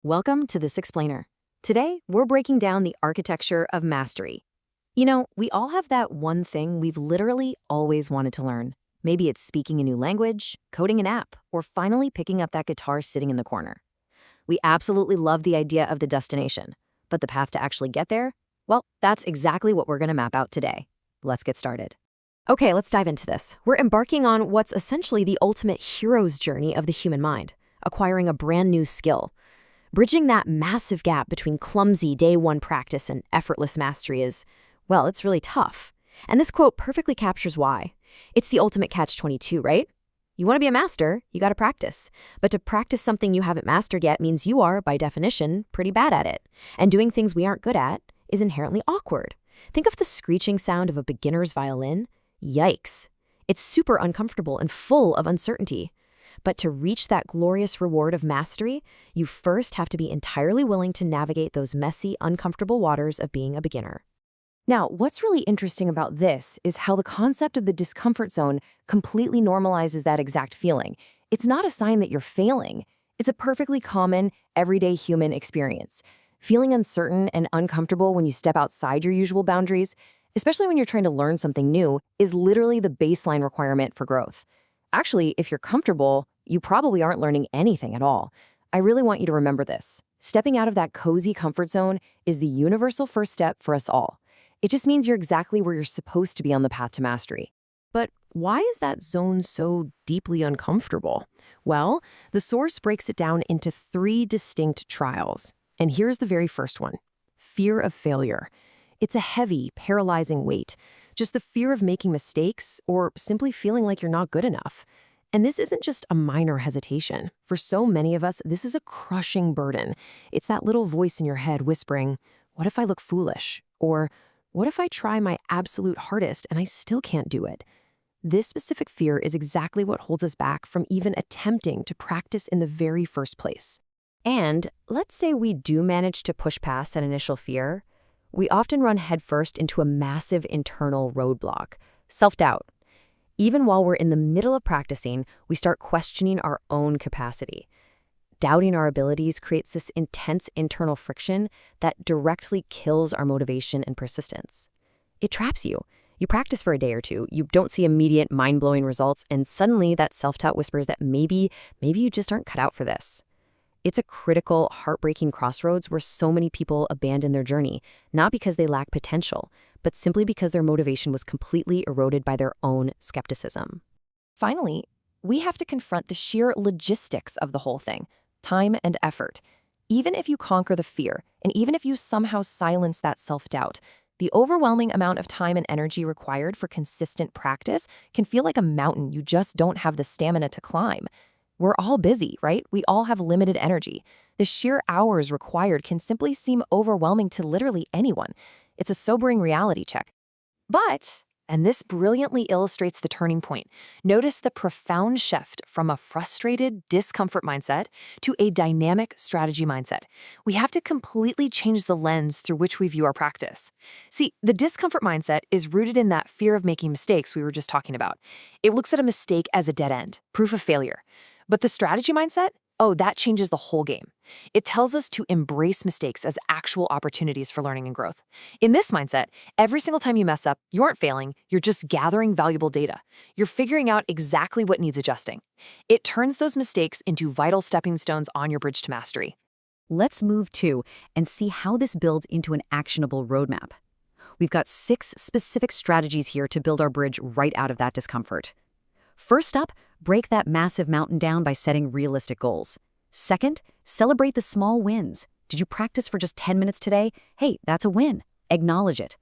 Welcome to This Explainer. Today, we're breaking down the architecture of mastery. We all have that one thing we've literally always wanted to learn. Maybe it's speaking a new language, coding an app, or finally picking up that guitar sitting in the corner. We absolutely love the idea of the destination, but the path to actually get there? Well, that's exactly what we're going to map out today. Let's get started. Okay, let's dive into this. We're embarking on what's essentially the ultimate hero's journey of the human mind, acquiring a brand new skill. Bridging that massive gap between clumsy day one practice and effortless mastery is, well, it's really tough. And this quote perfectly captures why. It's the ultimate catch-22, right? You want to be a master, you got to practice. But to practice something you haven't mastered yet means you are, by definition, pretty bad at it. And doing things we aren't good at is inherently awkward. Think of the screeching sound of a beginner's violin. Yikes. It's super uncomfortable and full of uncertainty. But to reach that glorious reward of mastery, you first have to be entirely willing to navigate those messy, uncomfortable waters of being a beginner. Now, what's really interesting about this is how the concept of the discomfort zone completely normalizes that exact feeling. It's not a sign that you're failing. It's a perfectly common, everyday human experience. Feeling uncertain and uncomfortable when you step outside your usual boundaries, especially when you're trying to learn something new, is literally the baseline requirement for growth. Actually, if you're comfortable, you probably aren't learning anything at all. I really want you to remember this. Stepping out of that cozy comfort zone is the universal first step for us all. It just means you're exactly where you're supposed to be on the path to mastery. But why is that zone so deeply uncomfortable? Well, the source breaks it down into 3 distinct trials. And here's the very first one: fear of failure. It's a heavy, paralyzing weight. Just the fear of making mistakes or simply feeling like you're not good enough. And this isn't just a minor hesitation. For so many of us, this is a crushing burden. It's that little voice in your head whispering, what if I look foolish? Or what if I try my absolute hardest and I still can't do it? This specific fear is exactly what holds us back from even attempting to practice in the very first place. And let's say we do manage to push past that initial fear. We often run headfirst into a massive internal roadblock: self-doubt. Even while we're in the middle of practicing, we start questioning our own capacity. Doubting our abilities creates this intense internal friction that directly kills our motivation and persistence. It traps you. You practice for a day or two, you don't see immediate mind-blowing results, and suddenly that self-doubt whispers that maybe you just aren't cut out for this. It's a critical, heartbreaking crossroads where so many people abandon their journey, not because they lack potential, but simply because their motivation was completely eroded by their own skepticism. Finally, we have to confront the sheer logistics of the whole thing: time and effort. Even if you conquer the fear, and even if you somehow silence that self-doubt, the overwhelming amount of time and energy required for consistent practice can feel like a mountain you just don't have the stamina to climb. We're all busy, right? We all have limited energy. The sheer hours required can simply seem overwhelming to literally anyone. It's a sobering reality check. But, and this brilliantly illustrates the turning point, notice the profound shift from a frustrated discomfort mindset to a dynamic strategy mindset. We have to completely change the lens through which we view our practice. See, the discomfort mindset is rooted in that fear of making mistakes we were just talking about. It looks at a mistake as a dead end, proof of failure. But the strategy mindset? Oh, that changes the whole game. It tells us to embrace mistakes as actual opportunities for learning and growth. In this mindset, every single time you mess up, you aren't failing, you're just gathering valuable data. You're figuring out exactly what needs adjusting. It turns those mistakes into vital stepping stones on your bridge to mastery. Let's move to and see how this builds into an actionable roadmap. We've got 6 specific strategies here to build our bridge right out of that discomfort. First up, break that massive mountain down by setting realistic goals. Second, celebrate the small wins. Did you practice for just 10 minutes today? Hey, that's a win. Acknowledge it.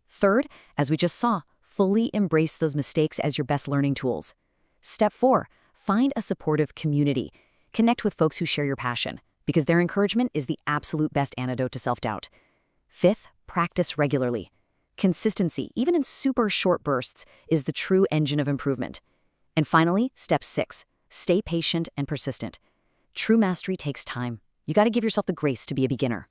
Third, as we just saw, fully embrace those mistakes as your best learning tools. Step 4, find a supportive community. Connect with folks who share your passion, because their encouragement is the absolute best antidote to self-doubt. Fifth, practice regularly. Consistency, even in super short bursts, is the true engine of improvement. And finally, step 6, stay patient and persistent. True mastery takes time. You got to give yourself the grace to be a beginner.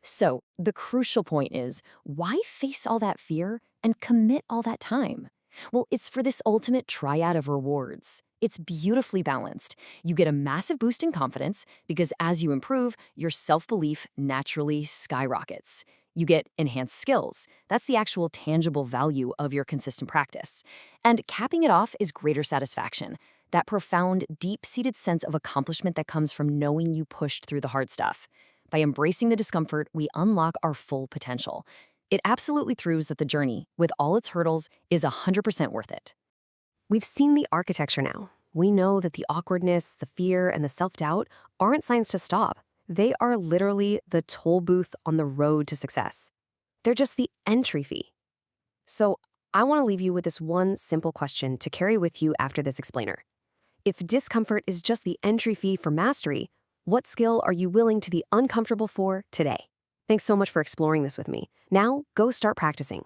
So, the crucial point is, why face all that fear and commit all that time? Well, it's for this ultimate triad of rewards. It's beautifully balanced. You get a massive boost in confidence because as you improve, your self-belief naturally skyrockets. You get enhanced skills. That's the actual tangible value of your consistent practice. And capping it off is greater satisfaction. That profound, deep-seated sense of accomplishment that comes from knowing you pushed through the hard stuff. By embracing the discomfort, we unlock our full potential. It absolutely proves that the journey, with all its hurdles, is 100% worth it. We've seen the architecture now. We know that the awkwardness, the fear, and the self-doubt aren't signs to stop. They are literally the toll booth on the road to success. They're just the entry fee. So I want to leave you with this one simple question to carry with you after this explainer. If discomfort is just the entry fee for mastery, what skill are you willing to be uncomfortable for today? Thanks so much for exploring this with me. Now, go start practicing.